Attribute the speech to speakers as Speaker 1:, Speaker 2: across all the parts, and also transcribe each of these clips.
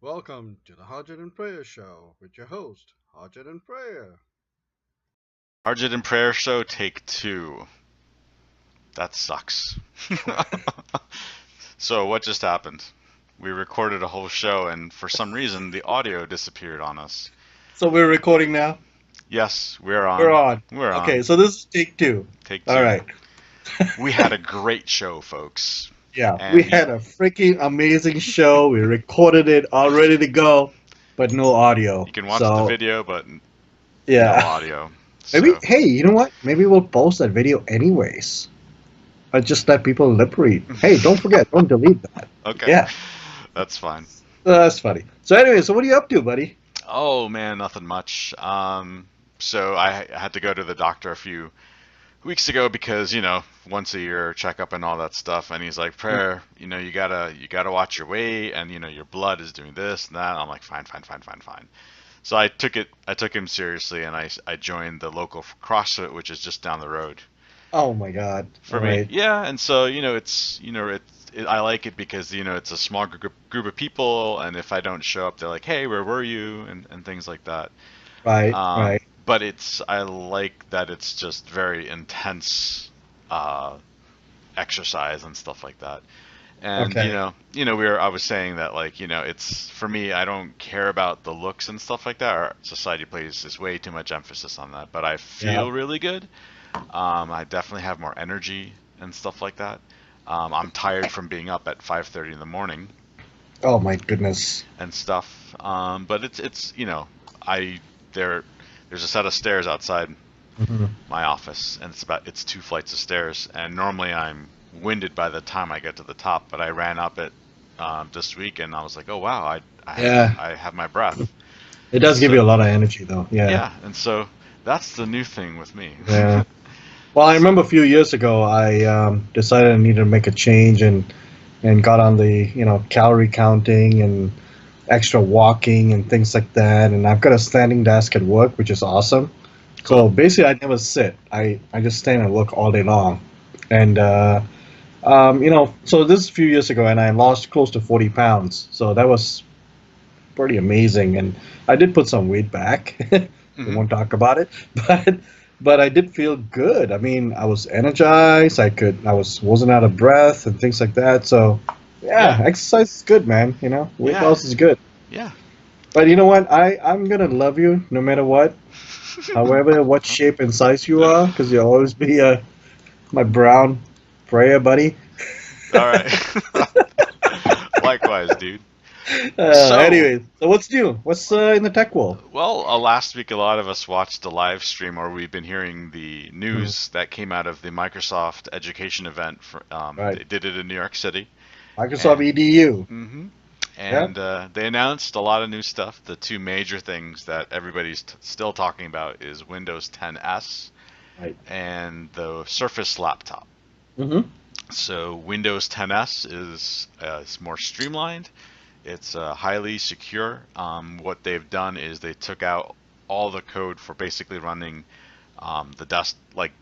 Speaker 1: Welcome to the Harjit Prayer Show with your host, Harjit Prayer.
Speaker 2: Harjit and Prayer Show Take Two. That sucks. So what just happened? We recorded a whole show and for some reason the audio disappeared on us.
Speaker 3: So we're recording now.
Speaker 2: Yes, we're
Speaker 3: We're
Speaker 2: on.
Speaker 3: on.
Speaker 2: We're on.
Speaker 3: Okay, so this is take two.
Speaker 2: Take
Speaker 3: All
Speaker 2: two.
Speaker 3: right.
Speaker 2: We had a great show, folks.
Speaker 3: Yeah, we
Speaker 2: And
Speaker 3: had a freaking amazing show. We recorded it, all ready to go, but no audio.
Speaker 2: you can watch the
Speaker 3: So
Speaker 2: video, but no
Speaker 3: yeah,
Speaker 2: audio.
Speaker 3: maybe.
Speaker 2: So,
Speaker 3: Hey, you know what? Maybe we'll post that video anyways. But just let people lip read. Hey, don't forget, don't delete that.
Speaker 2: okay,
Speaker 3: Yeah,
Speaker 2: that's fine.
Speaker 3: that's funny. So anyway, so what are you up to, buddy?
Speaker 2: Oh man, nothing much. So I had to go to the doctor a few weeks ago because once a year checkup and all that stuff, and he's like, Prayer, you gotta watch your weight, and your blood is doing this and that. I'm like, fine, fine, fine, fine, fine. So I took him seriously, and I joined the local CrossFit, which is just down the road
Speaker 3: Oh my God!
Speaker 2: for
Speaker 3: All
Speaker 2: me.
Speaker 3: right,
Speaker 2: Yeah, and so I like it because it's a small group of people, and if I don't show up, they're like, hey, where were you, and things like that.
Speaker 3: right, right.
Speaker 2: But I like that it's just very intense uh, exercise and stuff like that. And
Speaker 3: Okay.
Speaker 2: I was saying that, like, it's for me, I don't care about the looks and stuff like that. Our society places way too much emphasis on that, but I
Speaker 3: Yeah.
Speaker 2: feel really good. I definitely have more energy and stuff like that. I'm tired from being up at 5:30 in the morning
Speaker 3: Oh my goodness.
Speaker 2: and stuff. But it's I there there's a set of stairs outside
Speaker 3: Mhm.
Speaker 2: my office, and it's two flights of stairs. And normally I'm winded by the time I get to the top, but I ran up it this week, and I was like, oh wow,
Speaker 3: Yeah.
Speaker 2: I have my breath.
Speaker 3: It does give
Speaker 2: So
Speaker 3: you a lot of energy, though. Yeah.
Speaker 2: yeah, and so that's the new thing with me.
Speaker 3: Yeah. Well, I remember a few years ago, I decided I needed to make a change and got on the calorie counting and extra walking and things like that. And I've got a standing desk at work, which is awesome. So
Speaker 2: Cool.
Speaker 3: basically, I never sit. I just stand and work all day long. And so this is a few years ago, and I lost close to 40 pounds. So that was pretty amazing. And I did put some weight back. We
Speaker 2: Hmm.
Speaker 3: won't talk about it, but I did feel good. I mean, I was energized. Wasn't out of breath and things like that. So
Speaker 2: Yeah,
Speaker 3: yeah, exercise is good, man. Weight
Speaker 2: yeah,
Speaker 3: loss is good.
Speaker 2: yeah.
Speaker 3: But you know what? I'm gonna love you no matter what, however, what shape and size you are, because you'll always be my brown prayer buddy.
Speaker 2: All right. Likewise, dude. So,
Speaker 3: Anyways, so what's new? What's in the tech world?
Speaker 2: well, last week a lot of us watched the live stream, or we've been hearing the
Speaker 3: Mhm.
Speaker 2: news that came out of the Microsoft education event.
Speaker 3: Right,
Speaker 2: They did it in New York City,
Speaker 3: Microsoft
Speaker 2: and
Speaker 3: EDU.
Speaker 2: hmm
Speaker 3: Yeah,
Speaker 2: and they announced a lot of new stuff. The two major things that everybody's still talking about is Windows 10s
Speaker 3: right.
Speaker 2: and the Surface laptop.
Speaker 3: Mm-hmm.
Speaker 2: So Windows 10s is more streamlined. It's highly secure. What they've done is they took out all the code for basically running the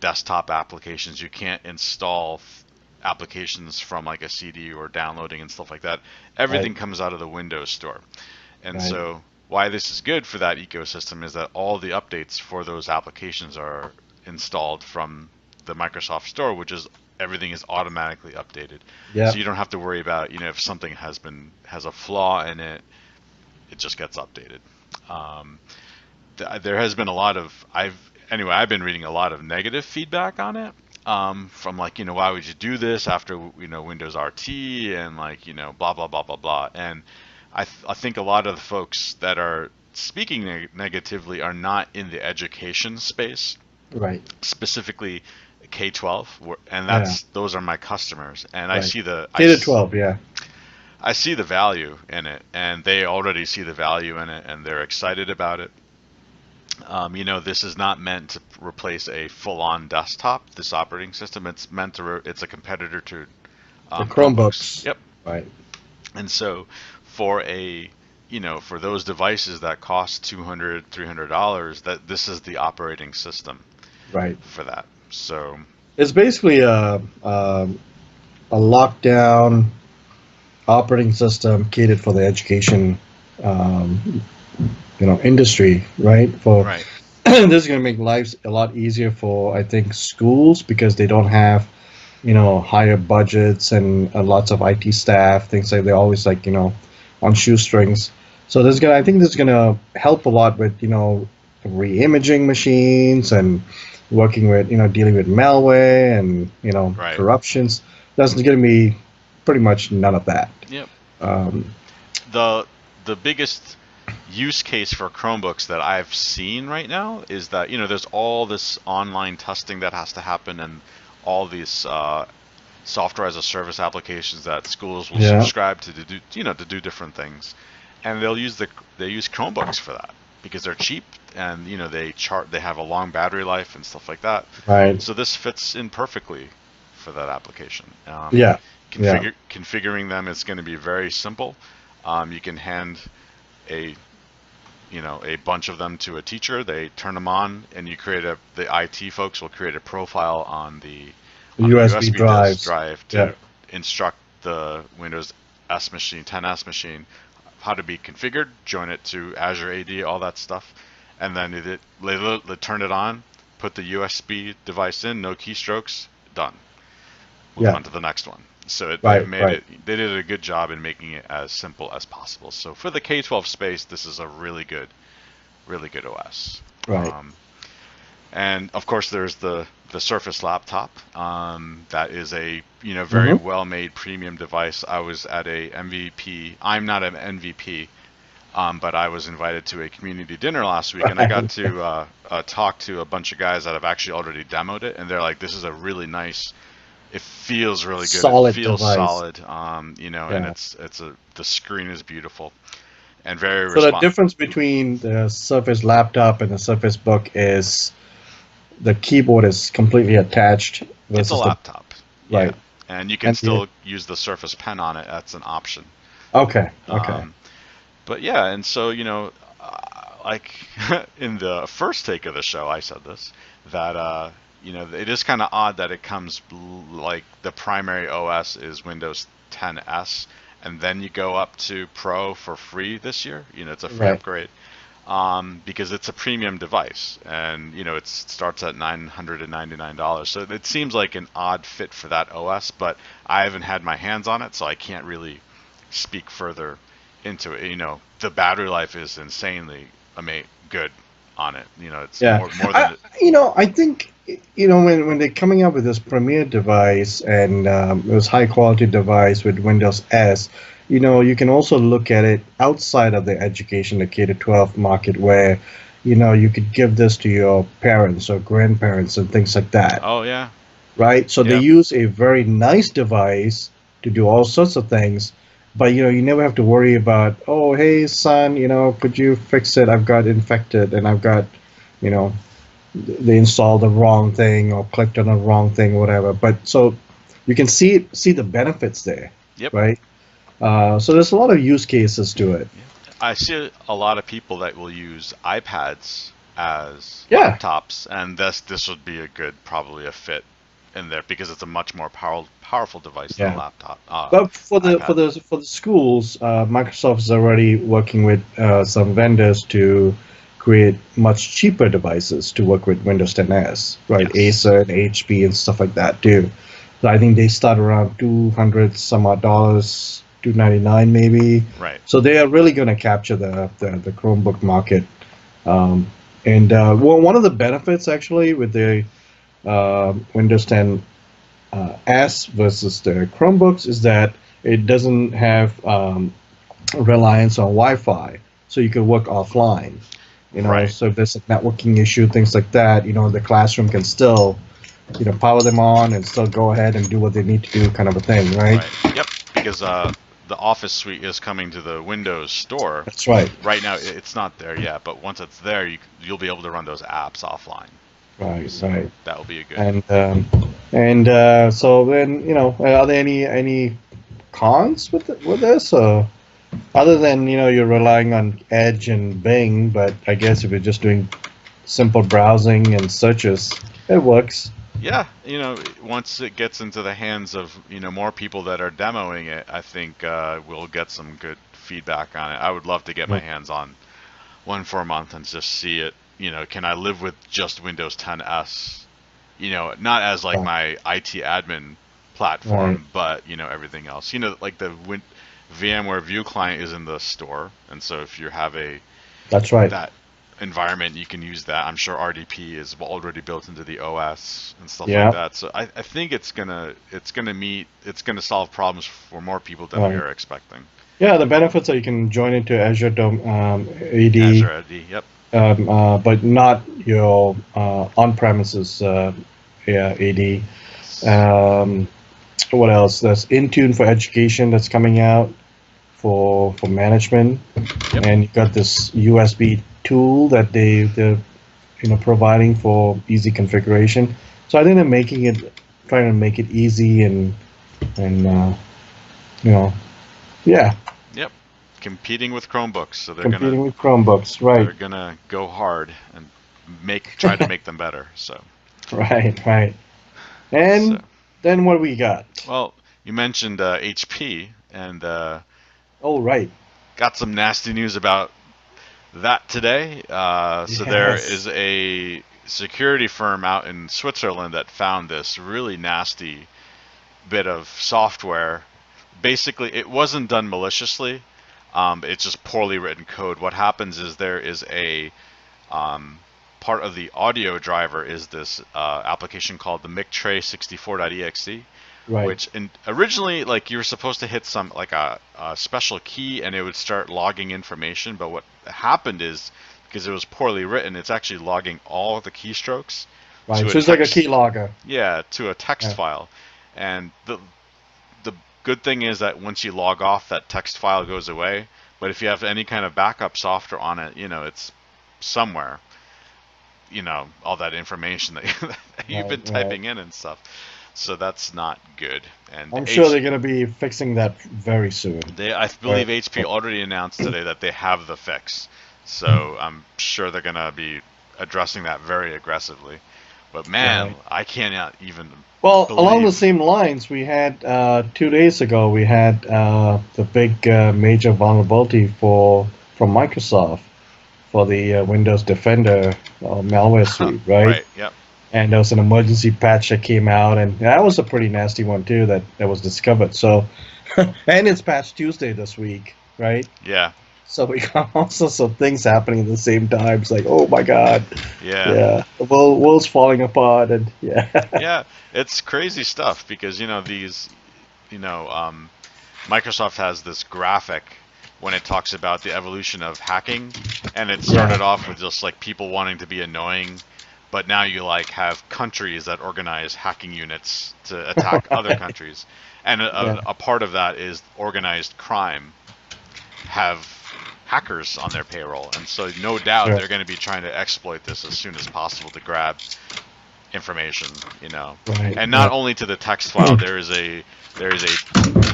Speaker 2: desktop applications. You can't install applications from like a CD or downloading and stuff like that.
Speaker 3: Right,
Speaker 2: Everything comes out of the Windows Store. And
Speaker 3: right.
Speaker 2: so why this is good for that ecosystem is that all the updates for those applications are installed from the Microsoft Store, which is everything is automatically updated. So
Speaker 3: Yeah.
Speaker 2: you don't have to worry about, if something has a flaw in it, it just gets updated. Um, there has been a lot of I've been reading a lot of negative feedback on it. From like, why would you do this after Windows RT and like blah blah blah blah blah. And I think a lot of the folks that are speaking negatively are not in the education space,
Speaker 3: Right.
Speaker 2: specifically K-12, and
Speaker 3: Yeah.
Speaker 2: those are my customers, and
Speaker 3: Right. K to 12. Yeah.
Speaker 2: I see the value in it, and they already see the value in it, and they're excited about it. This is not meant to replace a full-on desktop, this operating system. It's meant to, it's a competitor to
Speaker 3: The
Speaker 2: Chromebooks.
Speaker 3: Chromebooks.
Speaker 2: Yep.
Speaker 3: Right.
Speaker 2: And so for for those devices that cost $200, $300, that this is the operating system
Speaker 3: Right.
Speaker 2: for that. So,
Speaker 3: It's basically a lockdown operating system catered for the education um, industry, right? For
Speaker 2: Right.
Speaker 3: this is going to make lives a lot easier for, I think, schools, because they don't have higher budgets and lots of IT staff, things like, they're always like on shoestrings. So I think this is gonna help a lot with re-imaging machines and working with dealing with malware and
Speaker 2: Right.
Speaker 3: corruptions. There's gonna be pretty much none of that.
Speaker 2: Yep.
Speaker 3: Um,
Speaker 2: The the biggest use case for Chromebooks that I've seen right now is that there's all this online testing that has to happen, and all these software as a service applications that schools will
Speaker 3: yeah,
Speaker 2: subscribe to do to do different things, and they use Chromebooks for that because they're cheap, and they have a long battery life and stuff like that.
Speaker 3: right.
Speaker 2: So this fits in perfectly for that application.
Speaker 3: Yeah, yeah,
Speaker 2: Configuring them is going to be very simple. You can hand a a bunch of them to a teacher. They turn them on, and the IT folks will create a profile on the
Speaker 3: USB
Speaker 2: USB disk
Speaker 3: drives.
Speaker 2: drive
Speaker 3: Yeah,
Speaker 2: to instruct the Windows S machine, 10S machine, how to be configured, join it to Azure AD, all that stuff, and then they turn it on, put the USB device in, no keystrokes, done. Move
Speaker 3: yeah,
Speaker 2: on to the next one. So
Speaker 3: right, right,
Speaker 2: they did a good job in making it as simple as possible. So for the K-12 space, this is a really good OS.
Speaker 3: right.
Speaker 2: And of course, there's the Surface laptop. That is a very
Speaker 3: Mm-hmm.
Speaker 2: well made premium device. I was at a MVP. I'm not an MVP, but I was invited to a community dinner last week, and I got to talk to a bunch of guys that have actually already demoed it, and they're like, "This is a really nice. It feels really good. It
Speaker 3: Solid
Speaker 2: feels
Speaker 3: device.
Speaker 2: solid. And
Speaker 3: Yeah.
Speaker 2: the screen is beautiful and very
Speaker 3: So the
Speaker 2: responsive.
Speaker 3: difference between the Surface laptop and the Surface Book is the keyboard is completely attached
Speaker 2: It's a
Speaker 3: versus the
Speaker 2: laptop, yeah,
Speaker 3: right.
Speaker 2: and you can
Speaker 3: And the
Speaker 2: still use the Surface Pen on it. That's an option.
Speaker 3: okay, okay,
Speaker 2: Um, but yeah, and so like in the first take of the show, I said this that it is kind of odd that it comes like the primary OS is Windows 10s, and then you go up to Pro for free this year. It's a free
Speaker 3: right.
Speaker 2: upgrade. Because it's a premium device, and it starts at $999. So it seems like an odd fit for that OS, but I haven't had my hands on it, so I can't really speak further into it. The battery life is insanely good on it. It's
Speaker 3: Yeah,
Speaker 2: more than
Speaker 3: I think when they're coming up with this premier device and this high quality device with Windows S, you can also look at it outside of the education, the K to 12 market, where you could give this to your parents or grandparents and things like that,
Speaker 2: oh yeah,
Speaker 3: right? So they
Speaker 2: yeah,
Speaker 3: use a very nice device to do all sorts of things, but you never have to worry about, oh, hey son, could you fix it? I've got infected and I've got, you know, they installed the wrong thing or clicked on the wrong thing, or whatever. But so you can see the benefits there,
Speaker 2: yep.
Speaker 3: right? So there's a lot of use cases to it.
Speaker 2: I see a lot of people that will use iPads as
Speaker 3: Yeah,
Speaker 2: laptops, and this would be probably a fit in there because it's a much more powerful device than a
Speaker 3: yeah.
Speaker 2: laptop
Speaker 3: But for the for
Speaker 2: iPad.
Speaker 3: the for the schools, Microsoft is already working with some vendors to create much cheaper devices to work with Windows 10s, right?
Speaker 2: Yes,
Speaker 3: Acer and HP and stuff like that too. So I think they start around 200 some odd dollars, 299 maybe.
Speaker 2: right.
Speaker 3: So they are really going to capture the Chromebook market. And well, one of the benefits actually with the Windows 10 S versus the Chromebooks is that it doesn't have reliance on Wi-Fi, so you can work offline.
Speaker 2: Right,
Speaker 3: So if there's a networking issue, things like that, the classroom can still, power them on and still go ahead and do what they need to do, kind of a thing, right?
Speaker 2: right. Yep, because the Office suite is coming to the Windows Store.
Speaker 3: That's right.
Speaker 2: Right now, it's not there yet, but once it's there, you'll be able to run those apps offline.
Speaker 3: Right,
Speaker 2: So
Speaker 3: right.
Speaker 2: that will be a good.
Speaker 3: And so then, are there any cons with this, or other than you're relying on Edge and Bing? But I guess if you're just doing simple browsing and searches, it works.
Speaker 2: Yeah, once it gets into the hands of more people that are demoing it, I think we'll get some good feedback on it. I would love to get my hands on one for a month and just see it. Can I live with just Windows 10s? Not as like my IT admin platform, but everything else. Like the VMware View client is in the store, and so if you have that environment, you can use that. I'm sure RDP is already built into the OS and stuff like that. So I think it's gonna solve problems for more people than we are expecting.
Speaker 3: Yeah, the benefits are you can join into Azure AD.
Speaker 2: Azure AD, yep.
Speaker 3: But not your on-premises AD. What else? There's Intune for education that's coming out for management, and you got this USB tool that they're providing for easy configuration. So I think they're trying to make it easy and yeah.
Speaker 2: Yep. Competing with Chromebooks, so they're
Speaker 3: competing with Chromebooks, right?
Speaker 2: They're gonna go hard and try to make them better. So.
Speaker 3: Right. And then what do we got?
Speaker 2: Well, you mentioned HP, and
Speaker 3: right.
Speaker 2: Got some nasty news about that today. So there is a security firm out in Switzerland that found this really nasty bit of software. Basically, it wasn't done maliciously. It's just poorly written code. What happens is there is a part of the audio driver is this application called the mictray64.exe, which originally, like, you were supposed to hit some like a special key and it would start logging information. But what happened is, because it was poorly written, it's actually logging all the keystrokes.
Speaker 3: Right, so it's like a keylogger.
Speaker 2: Yeah, to a text file. And the good thing is that once you log off, that text file goes away. But if you have any kind of backup software on it, it's somewhere. All that information that you've been typing in and stuff. So that's not good. And
Speaker 3: I'm sure they're going to be fixing that very soon.
Speaker 2: I believe HP already announced today that they have the fix. So I'm sure they're going to be addressing that very aggressively. But man, I cannot even believe.
Speaker 3: Along the same lines, we had 2 days ago, we had the big major vulnerability from Microsoft for the Windows Defender malware suite, right?
Speaker 2: Right, yep.
Speaker 3: And there was an emergency patch that came out, and that was a pretty nasty one too that was discovered. So, and it's Patch Tuesday this week, right?
Speaker 2: Yeah.
Speaker 3: So we got all sorts of things happening at the same time. It's like, oh my God.
Speaker 2: Yeah.
Speaker 3: The world's falling apart, and
Speaker 2: Yeah, it's crazy stuff because Microsoft has this graphic when it talks about the evolution of hacking, and it started off with just like people wanting to be annoying, but now you like have countries that organize hacking units to attack other countries, and a part of that is organized crime have hackers on their payroll, and so no doubt they're going to be trying to exploit this as soon as possible to grab information, and not only to the text file. There is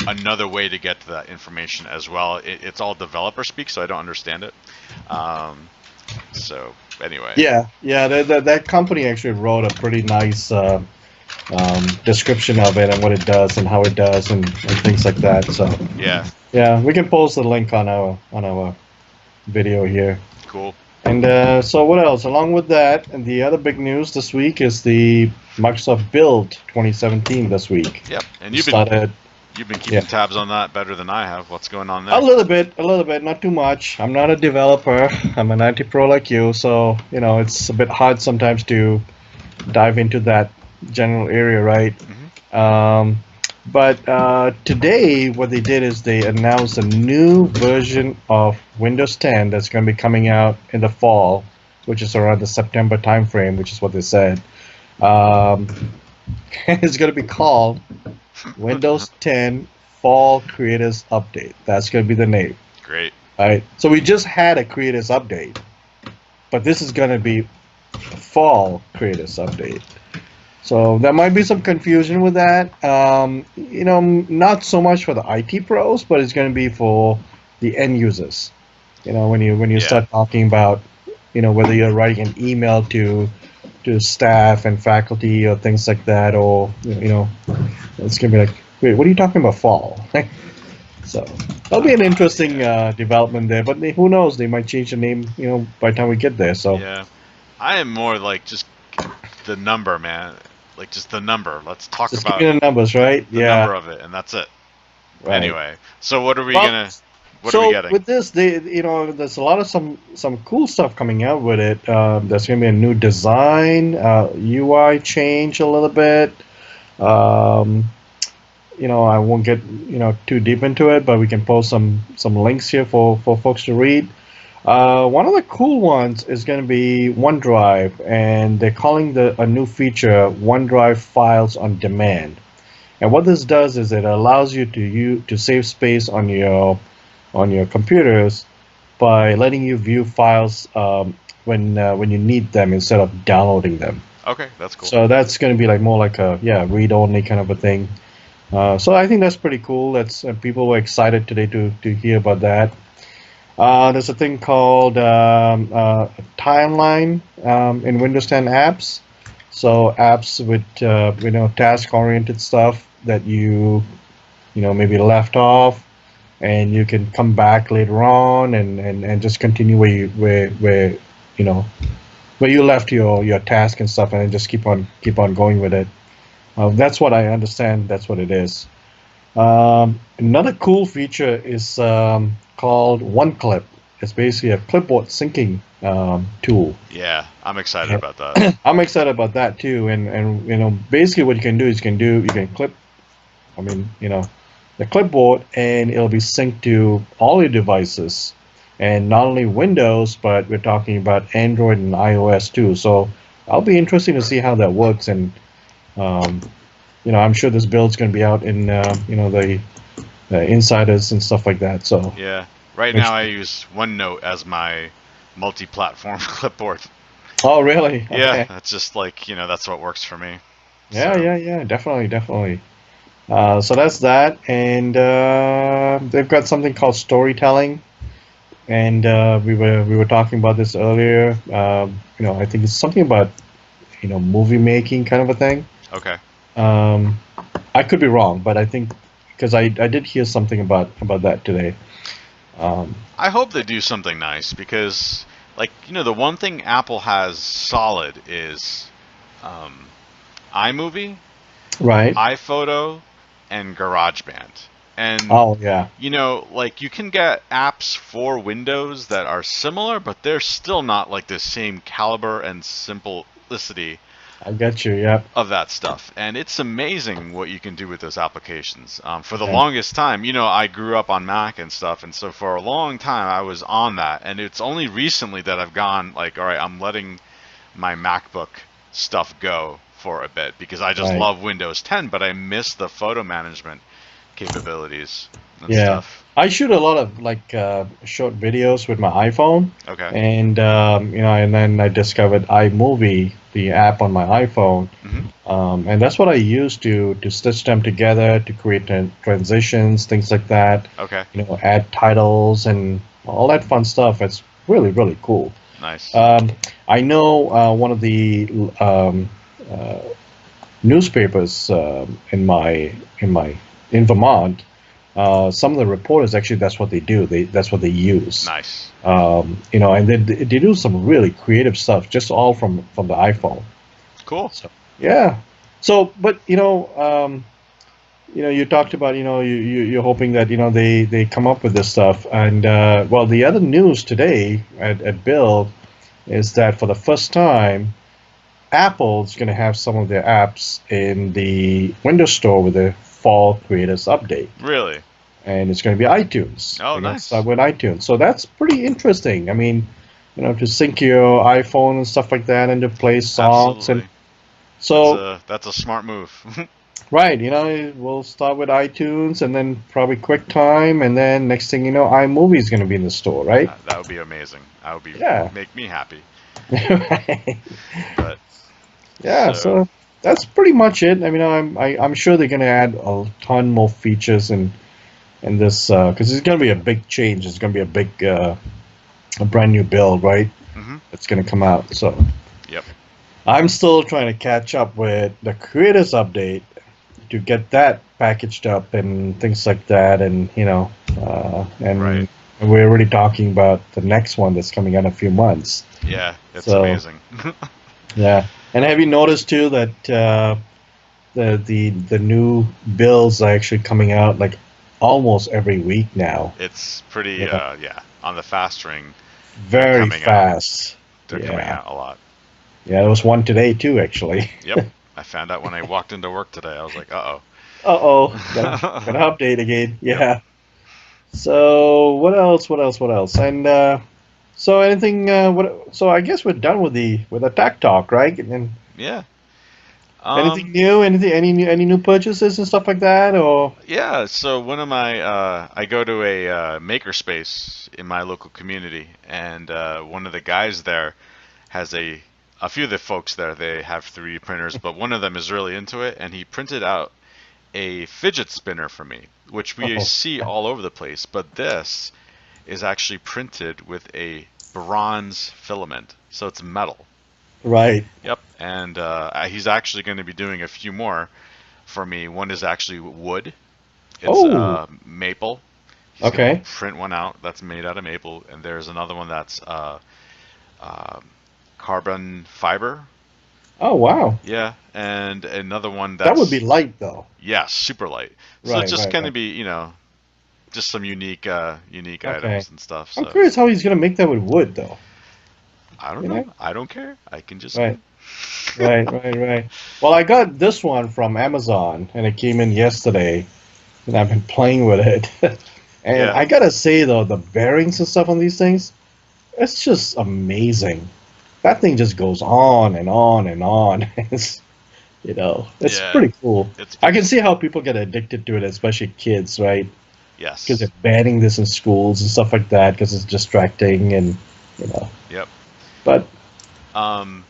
Speaker 2: another way to get to that information as well. It's all developer speak, so I don't understand it. So anyway.
Speaker 3: That company actually wrote a pretty nice description of it and what it does and how it does and things like that. So we can post the link on our video here.
Speaker 2: Cool.
Speaker 3: And so what else? Along with that, and the other big news this week is the Microsoft Build 2017 this week.
Speaker 2: Yep, and you've been keeping tabs on that better than I have. What's going on there?
Speaker 3: A little bit, not too much. I'm not a developer. I'm an IT pro like you, so it's a bit hard sometimes to dive into that general area, right? Mm-hmm. But today, what they did is they announced a new version of Windows 10 that's going to be coming out in the fall, which is around the September timeframe, which is what they said. It's going to be called Windows 10 Fall Creators Update. That's going to be the name.
Speaker 2: Great.
Speaker 3: All right. So we just had a Creators Update, but this is going to be a Fall Creators Update. So there might be some confusion with that. Not so much for the IT pros, but it's going to be for the end users. When you start talking about, whether you're writing an email to staff and faculty or things like that, or it's going to be like, wait, what are you talking about fall? So that'll be an interesting development there. But who knows? They might change the name, by the time we get there. So
Speaker 2: Yeah, I am more like just the number, man. Like just the number. Let's talk
Speaker 3: just give
Speaker 2: about
Speaker 3: me the numbers, right?
Speaker 2: the
Speaker 3: Yeah,
Speaker 2: number of it, and that's it.
Speaker 3: right.
Speaker 2: Anyway, so what are we
Speaker 3: Well,
Speaker 2: gonna? What are we
Speaker 3: so
Speaker 2: getting?
Speaker 3: with this, there's a lot of some cool stuff coming out with it. There's gonna be a new design, UI change a little bit. Um, I won't get too deep into it, but we can post some links here for folks to read. One of the cool ones is going to be OneDrive, and they're calling a new feature OneDrive Files on Demand. And what this does is it allows you to save space on your computers by letting you view files when you need them instead of downloading them.
Speaker 2: Okay, that's cool.
Speaker 3: So that's going to be more like a read only kind of a thing. So I think that's pretty cool. That's people were excited today to hear about that. There's a thing called timeline in Windows 10 apps. So apps with task-oriented stuff that you maybe left off, and you can come back later on and just continue where you left your task and stuff, and then just keep on going with it. That's what I understand. That's what it is. Another cool feature is called OneClip. It's basically a clipboard syncing tool.
Speaker 2: Yeah, I'm excited about that.
Speaker 3: I'm excited about that too. And basically what you can do is you can clip, the clipboard, and it'll be synced to all your devices, and not only Windows, but we're talking about Android and iOS too. So I'll be interesting to see how that works. And I'm sure this build's going to be out in the insiders and stuff like that. So
Speaker 2: Yeah, right now I use OneNote as my multi-platform clipboard.
Speaker 3: Oh, really? Okay.
Speaker 2: Yeah, that's just that's what works for me.
Speaker 3: Yeah,
Speaker 2: So,
Speaker 3: yeah, definitely. So that's that, and they've got something called storytelling, and we were talking about this earlier. I think it's something about movie making kind of a thing.
Speaker 2: Okay.
Speaker 3: I could be wrong, but I think because I did hear something about that today.
Speaker 2: I hope they do something nice because, the one thing Apple has solid is iMovie,
Speaker 3: Right.
Speaker 2: iPhoto, and GarageBand. And
Speaker 3: Oh, yeah.
Speaker 2: you can get apps for Windows that are similar, but they're still not like the same caliber and simplicity
Speaker 3: I get you. Yep.
Speaker 2: of that stuff. And it's amazing what you can do with those applications. For the
Speaker 3: Yeah.
Speaker 2: longest time, I grew up on Mac and stuff, and so for a long time I was on that. And it's only recently that I've gone all right, I'm letting my MacBook stuff go for a bit because I just
Speaker 3: Right.
Speaker 2: love Windows 10, but I miss the photo management capabilities and
Speaker 3: Yeah.
Speaker 2: stuff.
Speaker 3: I shoot a lot of short videos with my iPhone,
Speaker 2: Okay.
Speaker 3: and and then I discovered iMovie, the app on my iPhone, and that's what I use to stitch them together to create transitions, things like that.
Speaker 2: Okay.
Speaker 3: Add titles and all that fun stuff. It's really really cool.
Speaker 2: Nice.
Speaker 3: I know one of the newspapers in Vermont. Some of the reporters actually that's what they do. That's what they use.
Speaker 2: Nice.
Speaker 3: And they do some really creative stuff just all from the iPhone.
Speaker 2: Cool.
Speaker 3: So yeah. So but you talked about you're hoping that they come up with this stuff, and well, the other news today at Build is that for the first time Apple's going to have some of their apps in the Windows Store with the Fall Creators Update.
Speaker 2: Really?
Speaker 3: And it's going to be iTunes.
Speaker 2: Oh,
Speaker 3: They're gonna
Speaker 2: nice.
Speaker 3: start with iTunes. So that's pretty interesting. I mean, to sync your iPhone and stuff like that and to play songs.
Speaker 2: Absolutely.
Speaker 3: And so,
Speaker 2: That's a smart move.
Speaker 3: right, we'll start with iTunes and then probably QuickTime, and then next thing you know, iMovie is going to be in the store, right?
Speaker 2: That would be amazing. That would be make me happy.
Speaker 3: Right.
Speaker 2: But
Speaker 3: Yeah, so that's pretty much it. I mean, I'm sure they're going to add a ton more features in this because it's going to be a big change. It's going to be a big, a brand new build, right? It's going to come out. So
Speaker 2: Yep.
Speaker 3: I'm still trying to catch up with the Creators Update to get that packaged up and things like that, and and
Speaker 2: Right.
Speaker 3: we're already talking about the next one that's coming out in a few months.
Speaker 2: Yeah, it's
Speaker 3: So
Speaker 2: amazing.
Speaker 3: yeah, and have you noticed too that the new builds are actually coming out like almost every week now?
Speaker 2: It's pretty,
Speaker 3: Yeah,
Speaker 2: yeah, on the fast ring. They're
Speaker 3: very
Speaker 2: coming out.
Speaker 3: fast.
Speaker 2: They're coming
Speaker 3: Yeah,
Speaker 2: out a lot.
Speaker 3: yeah, there was one today too, actually.
Speaker 2: Yep. I found out when I walked into work today. I was like,
Speaker 3: Uh-oh, gotta
Speaker 2: uh-oh.
Speaker 3: update again.
Speaker 2: Yep.
Speaker 3: Yeah. So what else? What else? What else? And so anything? What? So I guess we're done with the tech talk, right? And
Speaker 2: Yeah.
Speaker 3: anything
Speaker 2: Um,
Speaker 3: new? Anything? Any new purchases and stuff like that? Or
Speaker 2: yeah, so one of my, I go to a makerspace in my local community, and one of the guys there has a few of the folks there, they have 3D printers, but one of them is really into it, and he printed out a fidget spinner for me, which we
Speaker 3: oh,
Speaker 2: see all over the place, but this is actually printed with a bronze filament, so it's metal.
Speaker 3: right.
Speaker 2: Yep, and he's actually going to be doing a few more for me. One is actually wood. It's
Speaker 3: Oh,
Speaker 2: maple. He's going to
Speaker 3: okay.
Speaker 2: print one out that's made out of maple, and there's another one that's uh, carbon fiber.
Speaker 3: Oh, wow.
Speaker 2: Yeah, and another one
Speaker 3: That would be
Speaker 2: that's,
Speaker 3: light though.
Speaker 2: yeah, super light. So it's
Speaker 3: Right,
Speaker 2: just
Speaker 3: right,
Speaker 2: going to
Speaker 3: right.
Speaker 2: be, just some unique
Speaker 3: Okay.
Speaker 2: items and stuff.
Speaker 3: I'm
Speaker 2: So
Speaker 3: curious how he's gonna make that with wood though.
Speaker 2: I don't
Speaker 3: You
Speaker 2: know.
Speaker 3: know?
Speaker 2: I don't care. I can just
Speaker 3: Right.
Speaker 2: spin.
Speaker 3: Right, right, right. Well, I got this one from Amazon, and it came in yesterday, and I've been playing with it. And
Speaker 2: Yeah.
Speaker 3: I gotta say though, the bearings and stuff on these things, it's just amazing. That thing just goes on and on and on. It's
Speaker 2: Yeah.
Speaker 3: pretty cool.
Speaker 2: It's
Speaker 3: I
Speaker 2: pretty.
Speaker 3: can see how people get addicted to it, especially kids, right? Because they're
Speaker 2: Yes.
Speaker 3: banning this in schools and stuff like that because it's distracting and you know.
Speaker 2: Yep.
Speaker 3: But
Speaker 2: Um,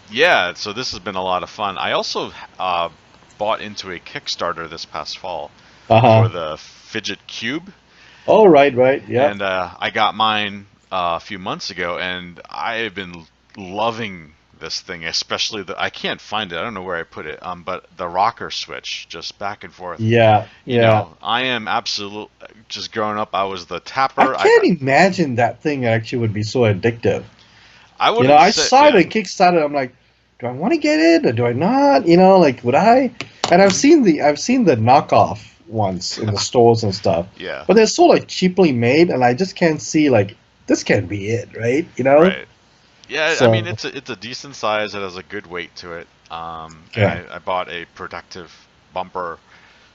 Speaker 2: yeah, so this has been a lot of fun. I also bought into a Kickstarter this past fall for
Speaker 3: uh-huh.
Speaker 2: the Fidget Cube,
Speaker 3: Oh, right, right, yeah.
Speaker 2: and I got mine a few months ago, and I have been loving this thing, especially I can't find it. I don't know where I put it. But the rocker switch, just back and forth.
Speaker 3: Yeah, yeah.
Speaker 2: I am absolute. Just growing up, I was the
Speaker 3: I
Speaker 2: tapper.
Speaker 3: can't imagine that thing actually would be so addictive.
Speaker 2: I wouldn't
Speaker 3: I
Speaker 2: say,
Speaker 3: saw it
Speaker 2: yeah.
Speaker 3: on Kickstarter. I'm like, do I want to get it or do I not? Like, would I? And
Speaker 2: Mhm.
Speaker 3: I've seen the knockoff ones in the stores and stuff,
Speaker 2: Yeah.
Speaker 3: but they're so like cheaply made, and I just can't see like this can't be it, right?
Speaker 2: Right. Yeah, I mean
Speaker 3: So
Speaker 2: it's a decent size. It has a good weight to it. And
Speaker 3: yeah,
Speaker 2: I bought a protective bumper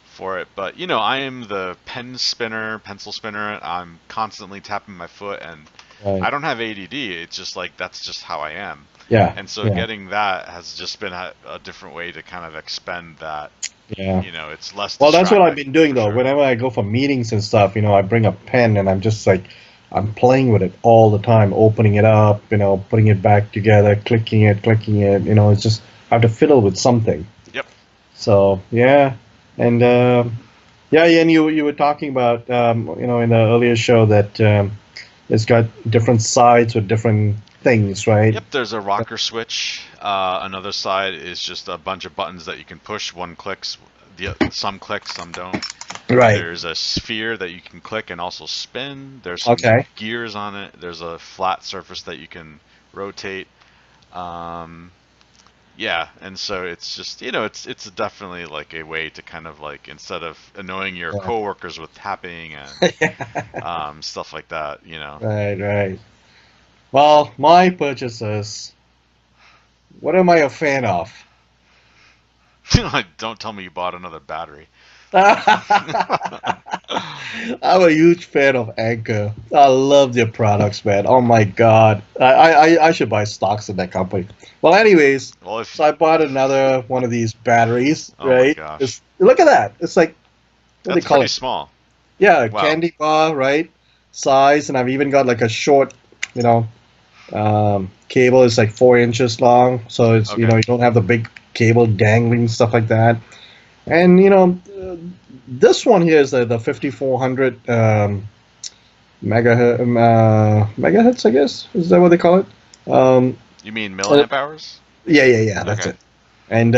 Speaker 2: for it. But I am the pencil spinner. I'm constantly tapping my foot, and
Speaker 3: right,
Speaker 2: I don't have ADD. It's just like that's just how I am.
Speaker 3: yeah,
Speaker 2: And so
Speaker 3: yeah,
Speaker 2: getting that has just been a different way to kind of expend that.
Speaker 3: yeah.
Speaker 2: It's less
Speaker 3: Well, that's what I've
Speaker 2: distracting
Speaker 3: been doing
Speaker 2: for
Speaker 3: though.
Speaker 2: sure.
Speaker 3: Whenever I go for meetings and stuff, I bring a pen and I'm just like, I'm playing with it all the time, opening it up, putting it back together, clicking it. It's just I have to fiddle with something.
Speaker 2: Yep.
Speaker 3: So yeah, and yeah, and you were talking about in the earlier show that it's got different sides with different things, right?
Speaker 2: Yep, there's a rocker switch. Another side is just a bunch of buttons that you can push. One clicks, some click, some don't.
Speaker 3: Right.
Speaker 2: There's a sphere that you can click and also spin. There's some
Speaker 3: Okay.
Speaker 2: gears on it. There's a flat surface that you can rotate. Um, yeah, and so it's just it's definitely like a way to kind of like instead of annoying your
Speaker 3: Yeah.
Speaker 2: coworkers with tapping and stuff like that.
Speaker 3: Right. Right. Well, my purchases. What am I a fan of?
Speaker 2: Don't tell me you bought another battery.
Speaker 3: I'm a huge fan of Anchor. I love their products, man. Oh my god, I should buy stocks in that company. Well, anyways,
Speaker 2: Well, if
Speaker 3: so I bought another one of these batteries,
Speaker 2: oh my
Speaker 3: right?
Speaker 2: gosh,
Speaker 3: Look at that. It's like what do
Speaker 2: that's
Speaker 3: they call
Speaker 2: pretty
Speaker 3: it?
Speaker 2: small.
Speaker 3: Yeah, a
Speaker 2: Wow.
Speaker 3: candy bar, right? Size, and I've even got like a short, you know, cable. It's like 4 inches long, so it's
Speaker 2: Okay.
Speaker 3: you don't have the big cable dangling stuff like that. And this one here is the 5400 megahertz, I guess. Is that what they call it? Um,
Speaker 2: You mean
Speaker 3: uh,
Speaker 2: milliamp hours?
Speaker 3: yeah, that's
Speaker 2: Okay.
Speaker 3: it. And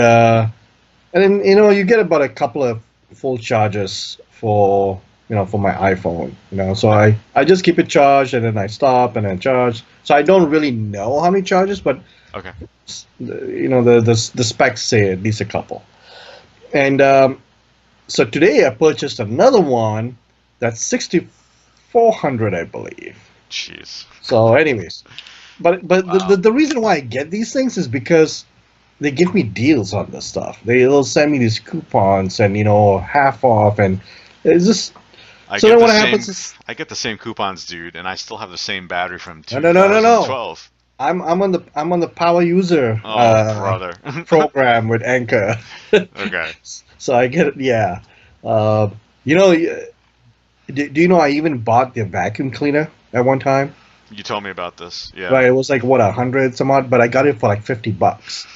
Speaker 3: then you get about a couple of full charges for for my iPhone. So I just keep it charged and then I stop and then charge. So I don't really know how many charges, but
Speaker 2: Okay.
Speaker 3: the specs say at least a couple. And so today I purchased another one that's 6,400, I believe.
Speaker 2: Jeez.
Speaker 3: So, anyways, but
Speaker 2: Wow.
Speaker 3: the reason why I get these things is because they give me deals on this stuff. They'll send me these coupons and half off, and it's just
Speaker 2: I
Speaker 3: so
Speaker 2: get
Speaker 3: then
Speaker 2: the
Speaker 3: what
Speaker 2: same.
Speaker 3: happens is
Speaker 2: I get the same coupons, dude, and I still have the same battery from
Speaker 3: no.
Speaker 2: 2012.
Speaker 3: I'm on the power user
Speaker 2: Oh, brother.
Speaker 3: program with Anchor.
Speaker 2: Okay.
Speaker 3: So I get it. Yeah. Uh, you know, do you know I even bought the vacuum cleaner at one time?
Speaker 2: You told me about this. Yeah.
Speaker 3: Right, it was like what 100 some odd, but I got it for like $50.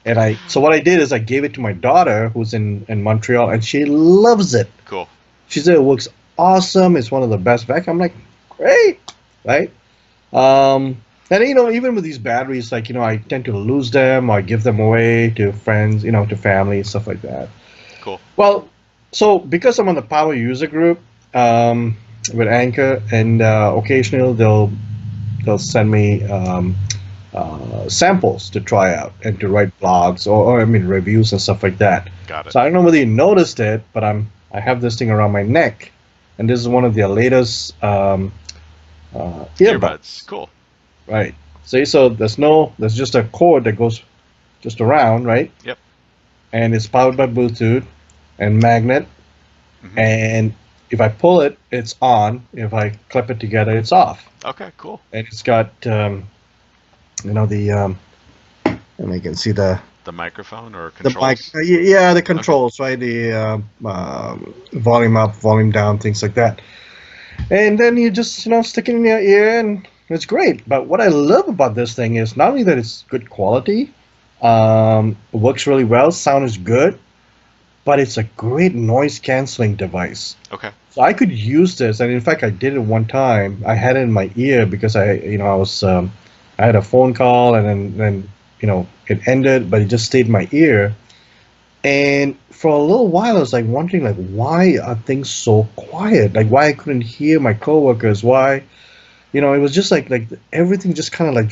Speaker 3: And so what I did is I gave it to my daughter who's in Montreal, and she loves it.
Speaker 2: Cool.
Speaker 3: She said it works awesome. It's one of the best vacuum. I'm like, great, right? And even with these batteries, like I tend to lose them or give them away to friends, to family, stuff like that.
Speaker 2: Cool.
Speaker 3: Well, so because I'm on the power user group with Anchor, and occasionally they'll send me samples to try out and to write blogs or I mean reviews and stuff like that.
Speaker 2: Got it.
Speaker 3: So I don't know whether you noticed it, but I have this thing around my neck, and this is one of their latest earbuds.
Speaker 2: Cool.
Speaker 3: Right. See, so there's just a cord that goes just around, right?
Speaker 2: Yep.
Speaker 3: And it's powered by Bluetooth and magnet.
Speaker 2: Mhm.
Speaker 3: And if I pull it, it's on. If I clip it together, it's off.
Speaker 2: Okay. Cool.
Speaker 3: And it's got and you can see the
Speaker 2: microphone or
Speaker 3: the mic.
Speaker 2: controls.
Speaker 3: Yeah, the controls, right? The volume up, volume down, things like that. And then you just stick it in your ear, and it's great. But what I love about this thing is not only that it's good quality, it works really well, sound is good, but it's a great noise canceling device.
Speaker 2: Okay.
Speaker 3: So I could use this, and in fact, I did it one time. I had it in my ear because I had a phone call, and then it ended, but it just stayed in my ear. And for a little while, I was like wondering, like, why are things so quiet? Like, why I couldn't hear my coworkers? Why, it was just like everything just kind of like.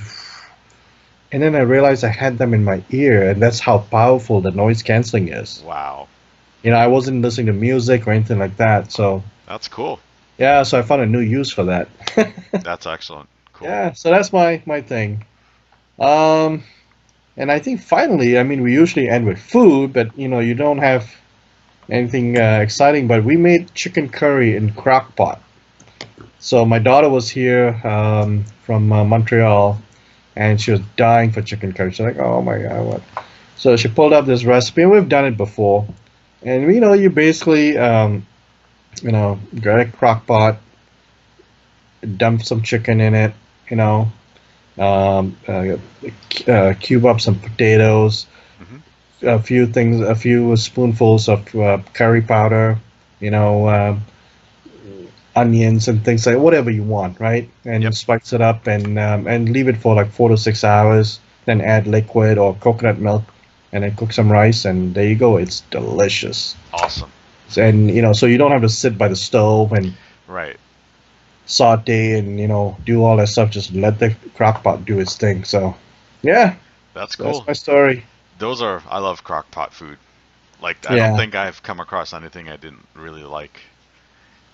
Speaker 3: And then I realized I had them in my ear, and that's how powerful the noise canceling is.
Speaker 2: Wow.
Speaker 3: I wasn't listening to music or anything like that. So
Speaker 2: That's cool.
Speaker 3: yeah, so I found a new use for that.
Speaker 2: That's excellent. Cool.
Speaker 3: Yeah, so that's my thing. And I think finally, I mean, we usually end with food, but you don't have anything exciting. But we made chicken curry in crock pot. So my daughter was here from Montreal, and she was dying for chicken curry. She's like, "Oh my God, what?" So she pulled up this recipe, and we've done it before. And you basically get a crock pot, dump some chicken in it, cube up some potatoes,
Speaker 2: Mhm.
Speaker 3: a few spoonfuls of curry powder, onions and things like whatever you want, right? And
Speaker 2: Yep.
Speaker 3: spice it up and leave it for like 4 to 6 hours. Then add liquid or coconut milk, and then cook some rice, and there you go. It's delicious.
Speaker 2: Awesome.
Speaker 3: And so you don't have to sit by the stove and
Speaker 2: Right.
Speaker 3: saute and do all that stuff. Just let the crock pot do its thing. So yeah,
Speaker 2: That's cool.
Speaker 3: that's my story.
Speaker 2: I love crock pot food. Like, I
Speaker 3: Yeah.
Speaker 2: don't think I've come across anything I didn't really like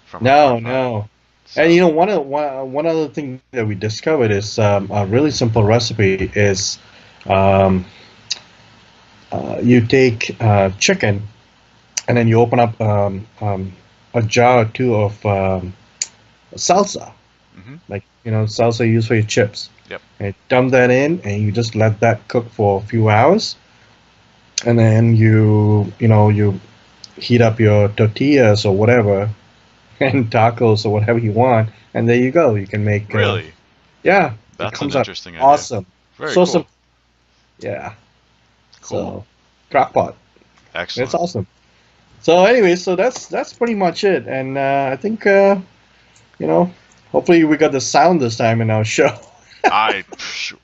Speaker 2: from a
Speaker 3: No,
Speaker 2: crock pot.
Speaker 3: no.
Speaker 2: So,
Speaker 3: And one other thing that we discovered is a really simple recipe is you take chicken, and then you open up a jar or two of salsa,
Speaker 2: Mhm.
Speaker 3: like salsa used for your chips.
Speaker 2: Yep.
Speaker 3: And dump that in, and you just let that cook for a few hours, and then you heat up your tortillas or whatever, and tacos or whatever you want, and there you go. You can make
Speaker 2: Really?
Speaker 3: yeah. It
Speaker 2: That's an
Speaker 3: comes out
Speaker 2: interesting idea.
Speaker 3: awesome.
Speaker 2: Very
Speaker 3: So
Speaker 2: cool.
Speaker 3: simple. Yeah.
Speaker 2: Cool.
Speaker 3: So crock pot.
Speaker 2: Excellent.
Speaker 3: It's awesome. So anyway, so that's pretty much it, and I think hopefully we got the sound this time in our show.
Speaker 2: I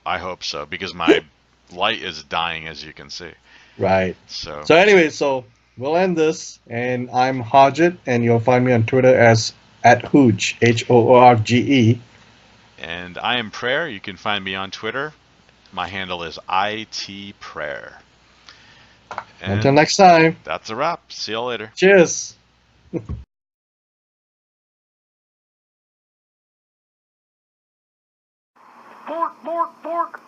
Speaker 2: hope so, because my light is dying, as you can see.
Speaker 3: Right.
Speaker 2: So
Speaker 3: So anyway, so we'll end this. And I'm Harjit, and you'll find me on Twitter as @Hoorge, Hoorge.
Speaker 2: And I am Prayer. You can find me on Twitter. My handle is ITPrayer.
Speaker 3: Until
Speaker 2: And
Speaker 3: next time,
Speaker 2: that's a wrap. See you later.
Speaker 3: cheers.
Speaker 4: Fork, fork, fork.